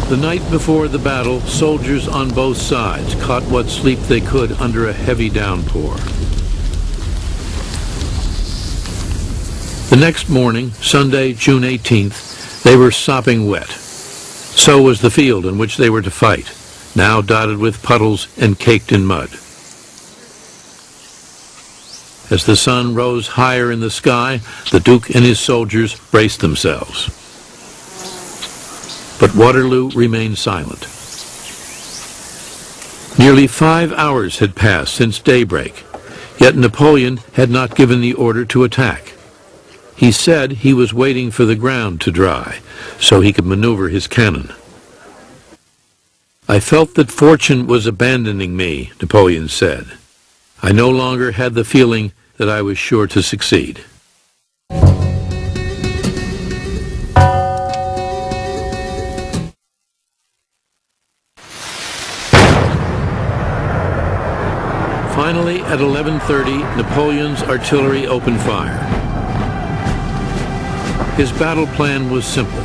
The night before the battle, soldiers on both sides caught what sleep they could under a heavy downpour. The next morning, Sunday, June 18th, they were sopping wet. So was the field in which they were to fight, now dotted with puddles and caked in mud. As the sun rose higher in the sky, the Duke and his soldiers braced themselves. But Waterloo remained silent. Nearly 5 hours had passed since daybreak, yet Napoleon had not given the order to attack. He said he was waiting for the ground to dry, so he could maneuver his cannon. "I felt that fortune was abandoning me," Napoleon said. "I no longer had the feeling that I was sure to succeed." Finally, at 11:30, Napoleon's artillery opened fire. His battle plan was simple.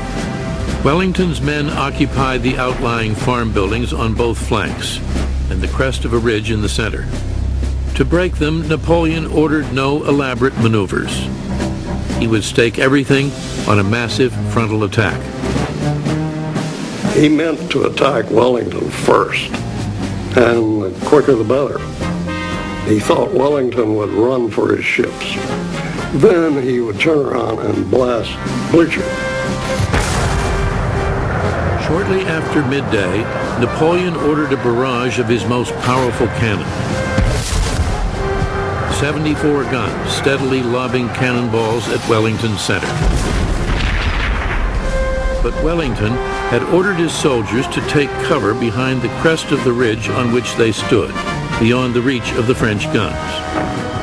Wellington's men occupied the outlying farm buildings on both flanks and the crest of a ridge in the center. To break them, Napoleon ordered no elaborate maneuvers. He would stake everything on a massive frontal attack. He meant to attack Wellington first, and the quicker the better. He thought Wellington would run for his ships. Then he would turn around and blast Blücher. Shortly after midday, Napoleon ordered a barrage of his most powerful cannon. 74 guns steadily lobbing cannonballs at Wellington's center. But Wellington had ordered his soldiers to take cover behind the crest of the ridge on which they stood, beyond the reach of the French guns.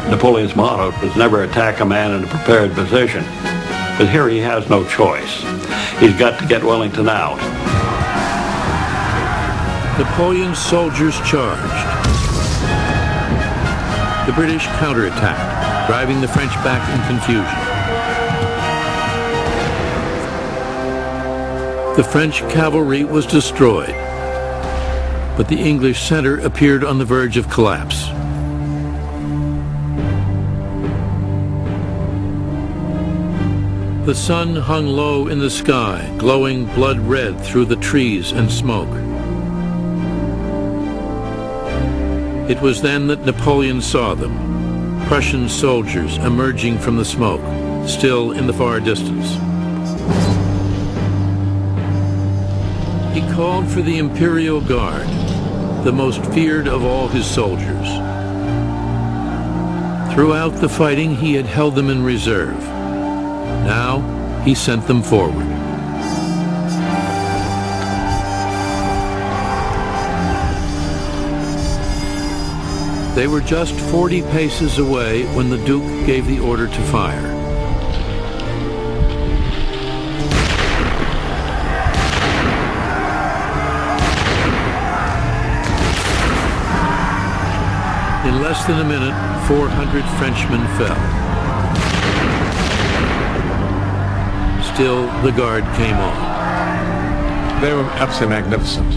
Napoleon's motto was never attack a man in a prepared position. But here he has no choice. He's got to get Wellington out. Napoleon's soldiers charged. The British counterattacked, driving the French back in confusion. The French cavalry was destroyed, but the English center appeared on the verge of collapse. The sun hung low in the sky, glowing blood red through the trees and smoke. It was then that Napoleon saw them, Prussian soldiers emerging from the smoke, still in the far distance. He called for the Imperial Guard, the most feared of all his soldiers. Throughout the fighting, he had held them in reserve. Now, he sent them forward. They were just 40 paces away when the Duke gave the order to fire. In less than a minute, 400 Frenchmen fell. Still, the Guard came on. They were absolutely magnificent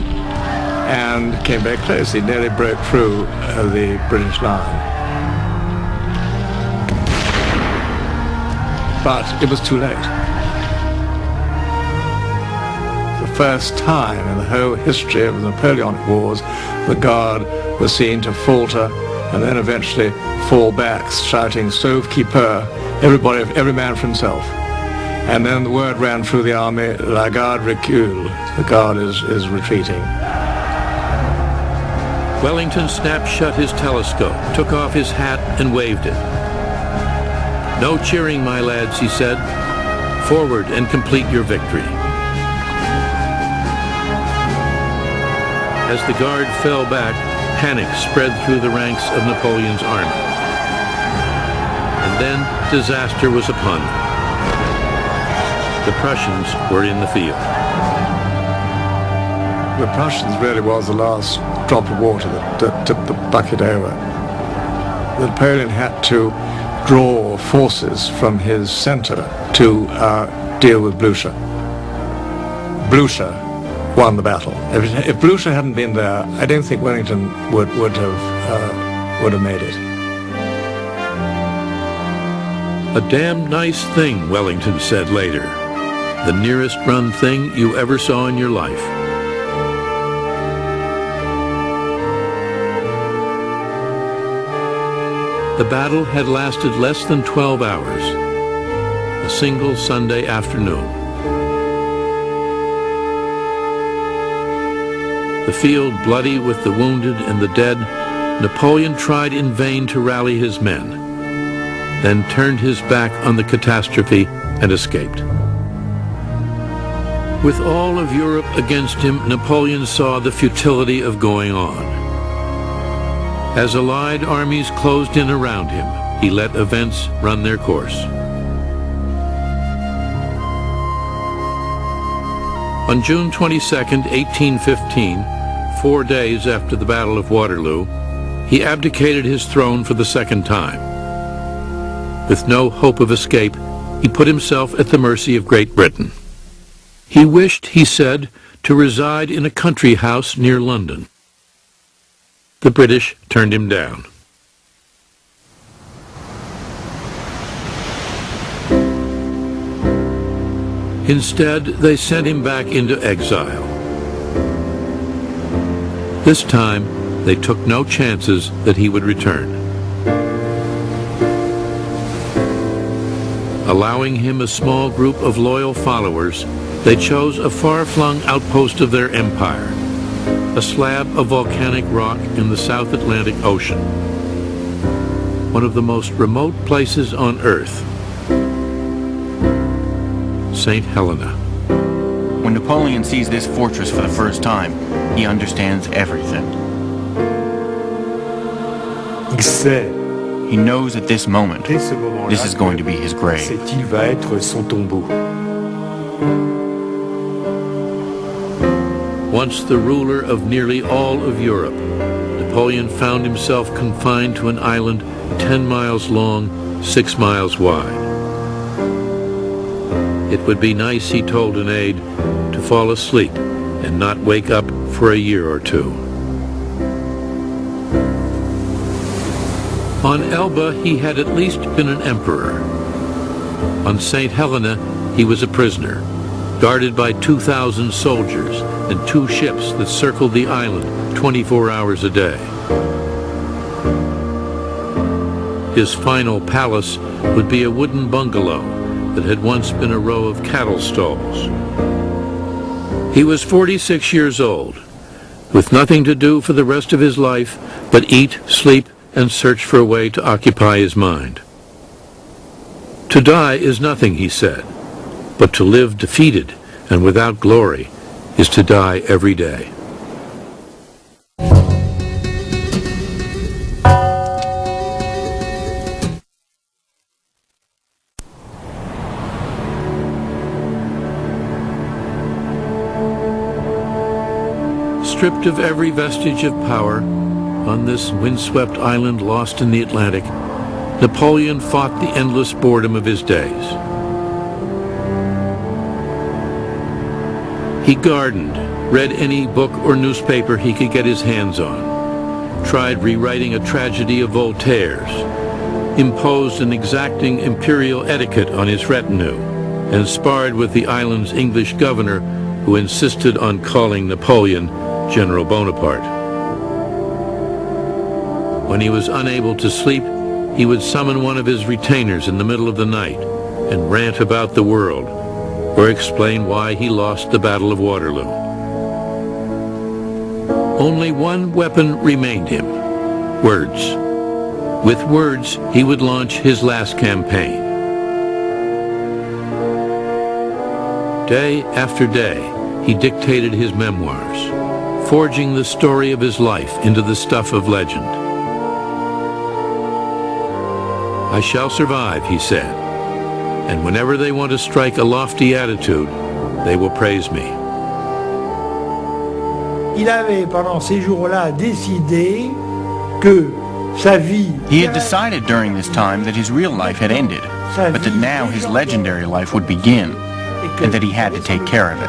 and came very close. He nearly broke through the British line. But it was too late. The first time in the whole history of the Napoleonic Wars, the Guard was seen to falter and then eventually fall back, shouting, "Sauve qui peut," every man for himself. And then the word ran through the army, "La Garde recule," the Guard is retreating. Wellington snapped shut his telescope, took off his hat, and waved it. "No cheering, my lads," he said. "Forward and complete your victory." As the Guard fell back, panic spread through the ranks of Napoleon's army. And then disaster was upon them. The Prussians were in the field. The Prussians really was the last drop of water that tipped the bucket over. Napoleon had to draw forces from his center to deal with Blücher. Blücher won the battle. If Blucher hadn't been there, I don't think Wellington would have made it. A damn nice thing, Wellington said later. The nearest run thing you ever saw in your life. The battle had lasted less than 12 hours, a single Sunday afternoon. The field bloody with the wounded and the dead, Napoleon tried in vain to rally his men, then turned his back on the catastrophe and escaped. With all of Europe against him, Napoleon saw the futility of going on. As Allied armies closed in around him, he let events run their course. On June 22, 1815, 4 days after the Battle of Waterloo, he abdicated his throne for the second time. With no hope of escape, he put himself at the mercy of Great Britain. He wished, he said, to reside in a country house near London. The British turned him down. Instead, they sent him back into exile. This time, they took no chances that he would return. Allowing him a small group of loyal followers, they chose a far-flung outpost of their empire, a slab of volcanic rock in the South Atlantic Ocean, one of the most remote places on Earth, St. Helena. When Napoleon sees this fortress for the first time, he understands everything. Il sait, He knows at this moment, dès ce moment-là, this is going to be his grave. cette île va être son tombeau. Once the ruler of nearly all of Europe, Napoleon found himself confined to an island 10 miles long, 6 miles wide. It would be nice, he told an aide, to fall asleep and not wake up for a year or two. On Elba, he had at least been an emperor. On St. Helena, he was a prisoner, guarded by 2,000 soldiers and 2 ships that circled the island 24 hours a day. His final palace would be a wooden bungalow that had once been a row of cattle stalls. He was 46 years old, with nothing to do for the rest of his life but eat, sleep, and search for a way to occupy his mind. To die is nothing, he said, but to live defeated and without glory is to die every day. Stripped of every vestige of power, on this windswept island lost in the Atlantic, Napoleon fought the endless boredom of his days. He gardened, read any book or newspaper he could get his hands on, tried rewriting a tragedy of Voltaire's, imposed an exacting imperial etiquette on his retinue, and sparred with the island's English governor, who insisted on calling Napoleon General Bonaparte. When he was unable to sleep, he would summon one of his retainers in the middle of the night and rant about the world, or explain why he lost the Battle of Waterloo. Only one weapon remained him: words. With words, he would launch his last campaign. Day after day, he dictated his memoirs, forging the story of his life into the stuff of legend. I shall survive, he said, and whenever they want to strike a lofty attitude, they will praise me. Il avait, pendant ces jours-là, décidé que sa vie... He had decided during this time that his real life had ended, but that now his legendary life would begin, and that he had to take care of it.